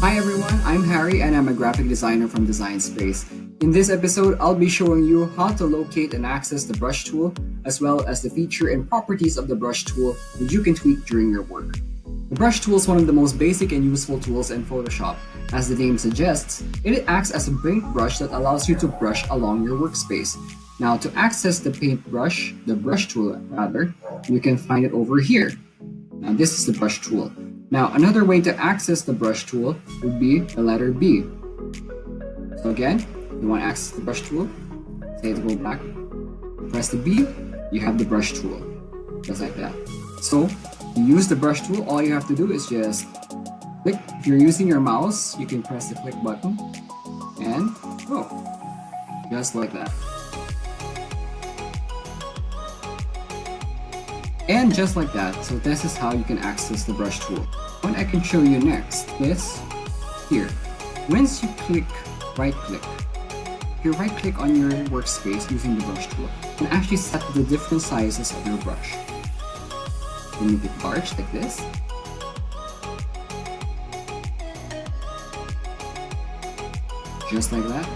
Hi everyone, I'm Harry and I'm a graphic designer from Dezynspace. In this episode, I'll be showing you how to locate and access the brush tool, as well as the feature and properties of the brush tool that you can tweak during your work. The brush tool is one of the most basic and useful tools in Photoshop. As the name suggests, it acts as a paintbrush that allows you to brush along your workspace. Now, to access the paintbrush, the brush tool rather, you can find it over here. Now, this is the brush tool. Now, another way to access the brush tool would be the letter B. So again, you want to access the brush tool, say to go back, press the B, you have the brush tool, just like that. So, to use the brush tool, all you have to do is just click. If you're using your mouse, you can press the click button, and go, just like that. And just like that, so this is how you can access the brush tool. What I can show you next is here. Once you click right click, if you right click on your workspace using the brush tool, you can actually set the different sizes of your brush. You make it large like this. Just like that.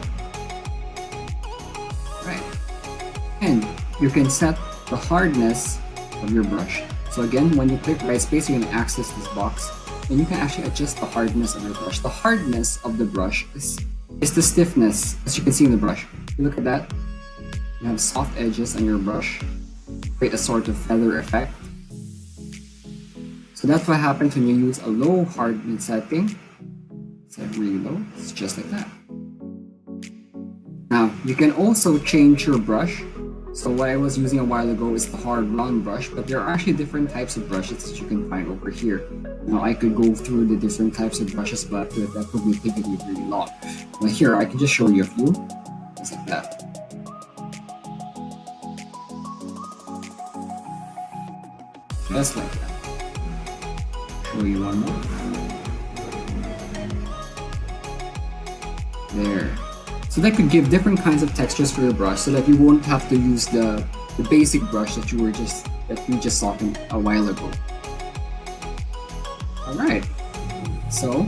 Right. And you can set the hardness of your brush. So again, when you click right space, you can access this box and you can actually adjust the hardness of your brush. The hardness of the brush is the stiffness, as you can see in the brush. If you look at that, you have soft edges on your brush, create a sort of feather effect. So that's what happens when you use a low hardness setting. Set really low, it's just like that. Now, you can also change your brush. So what I was using a while ago is the hard round brush, but there are actually different types of brushes that you can find over here. Now I could go through the different types of brushes, but that would be typically really long. But here I can just show you a few, just like that. Just like that. Show you one more. There. So that could give different kinds of textures for your brush, so that you won't have to use the basic brush that you just saw a while ago. Alright, so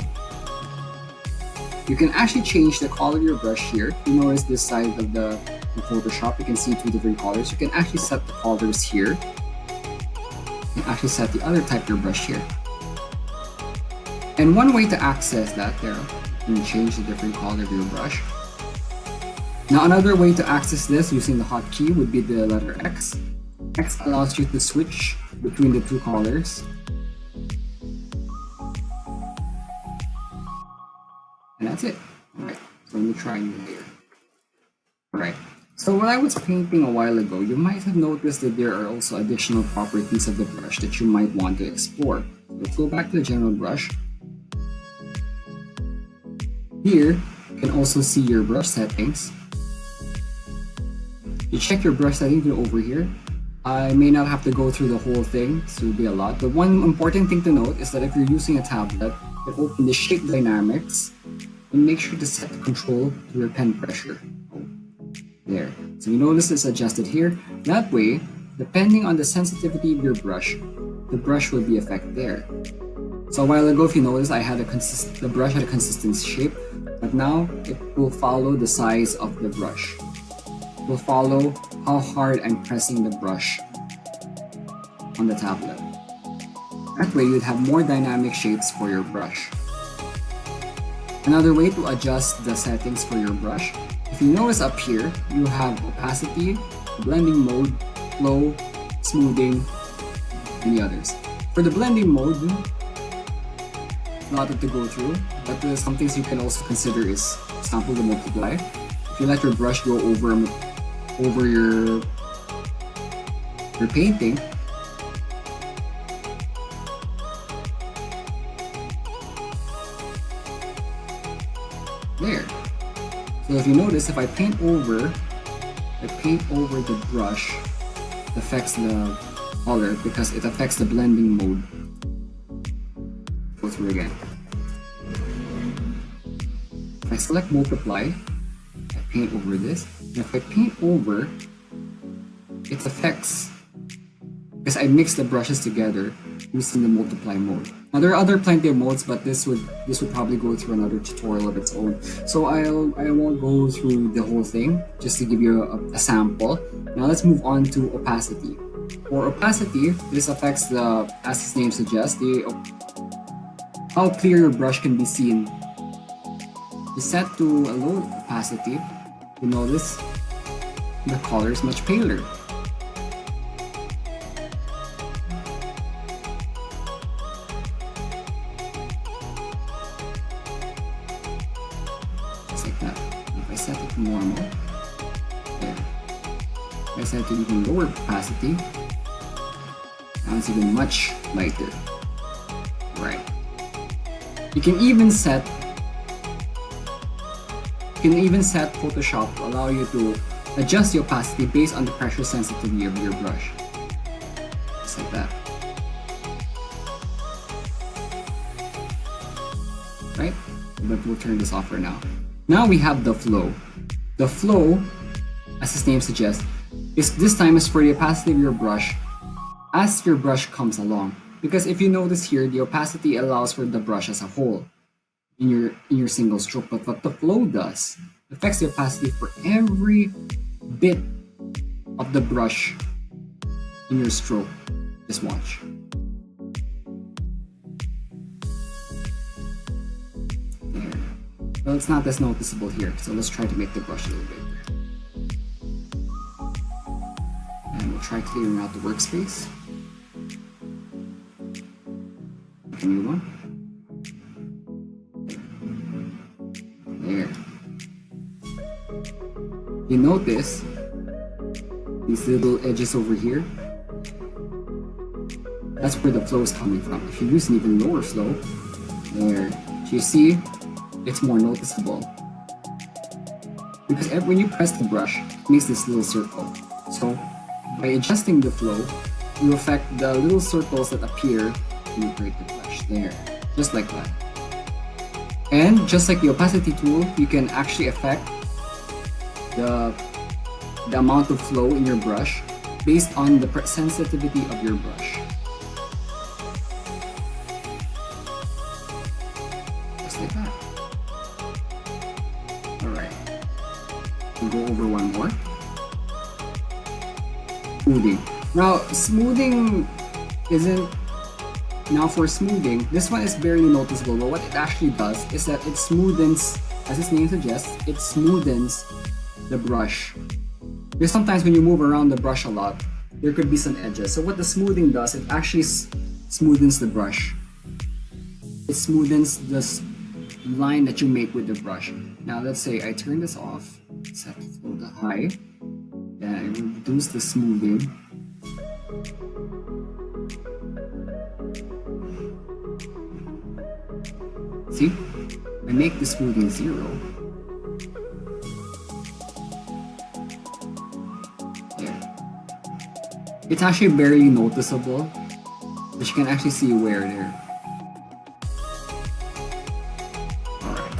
you can actually change the color of your brush here. You notice this side of the Photoshop, you can see two different colors. You can actually set the colors here. You can actually set the other type of your brush here. And one way to access that there, you can change the different color of your brush. Now another way to access this using the hotkey would be the letter X. X allows you to switch between the two colors. And that's it. Alright, so let me try you here. Alright, so when I was painting a while ago, you might have noticed that there are also additional properties of the brush that you might want to explore. Let's go back to the general brush. Here, you can also see your brush settings. You check your brush settings over here. I may not have to go through the whole thing, so it'll be a lot. But one important thing to note is that if you're using a tablet, you open the shape dynamics and make sure to set the control to your pen pressure. There. So you notice it's adjusted here. That way, depending on the sensitivity of your brush, the brush will be affected there. So a while ago, if you notice, the brush had a consistent shape, but now it will follow the size of the brush. Will follow how hard I'm pressing the brush on the tablet. That way you'd have more dynamic shapes for your brush. Another way to adjust the settings for your brush, if you notice up here, you have opacity, blending mode, flow, smoothing, and the others. For the blending mode, not to go through, but some things you can also consider is, for example, the multiply. If you let your brush go over your painting, there. So if you notice, if I paint over the brush, it affects the color because it affects the blending mode. Go through again. If I select multiply, paint over this, and if I paint over, it affects because I mix the brushes together using the multiply mode. Now there are other plenty of modes, but this would probably go through another tutorial of its own. So I won't go through the whole thing, just to give you a sample. Now let's move on to opacity. For opacity, this affects the, as its name suggests, how clear your brush can be seen. Is set to a low opacity. You notice the color is much paler. Just like that. If I set it to normal, there. If I set it to even lower opacity, now it's even much lighter. Right. You can even set Photoshop to allow you to adjust the opacity based on the pressure sensitivity of your brush. Just like that. Right? But we'll turn this off for now. Now we have the flow. The flow, as its name suggests, this time is for the opacity of your brush as your brush comes along. Because if you notice here, the opacity allows for the brush as a whole in your single stroke, but what the flow does affects the opacity for every bit of the brush in your stroke. Just watch. There. Well, it's not as noticeable here, so let's try to make the brush a little bigger. And we'll try clearing out the workspace. Make a new one. There. You notice these little edges over here? That's where the flow is coming from. If you use an even lower flow, there, you see, it's more noticeable. Because when you press the brush, it makes this little circle. So by adjusting the flow, you affect the little circles that appear when you create the brush. There, just like that. And just like the opacity tool, you can actually affect the amount of flow in your brush based on the sensitivity of your brush. Just like that. Alright. We'll go over one more. Smoothing. Now, smoothing isn't... Now for smoothing, this one is barely noticeable, but what it actually does is that it smoothens, as its name suggests, it smoothens the brush. Because sometimes when you move around the brush a lot, there could be some edges. So what the smoothing does, it actually smoothens the brush. It smoothens the line that you make with the brush. Now let's say I turn this off, set the flow to high, then I reduce the smoothing. See? I make the smoothing 0. There. It's actually barely noticeable, but you can actually see where there. Alright.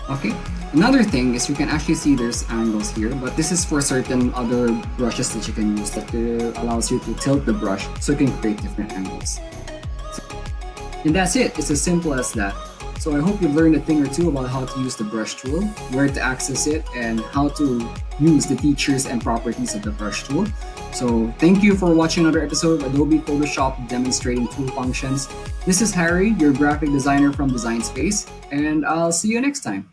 Okay. Another thing is you can actually see there's angles here, but this is for certain other brushes that you can use that allows you to tilt the brush so you can create different angles. And that's it. It's as simple as that. So I hope you've learned a thing or two about how to use the brush tool, where to access it, and how to use the features and properties of the brush tool. So thank you for watching another episode of Adobe Photoshop demonstrating tool functions. This is Harry, your graphic designer from Dezynspace, and I'll see you next time.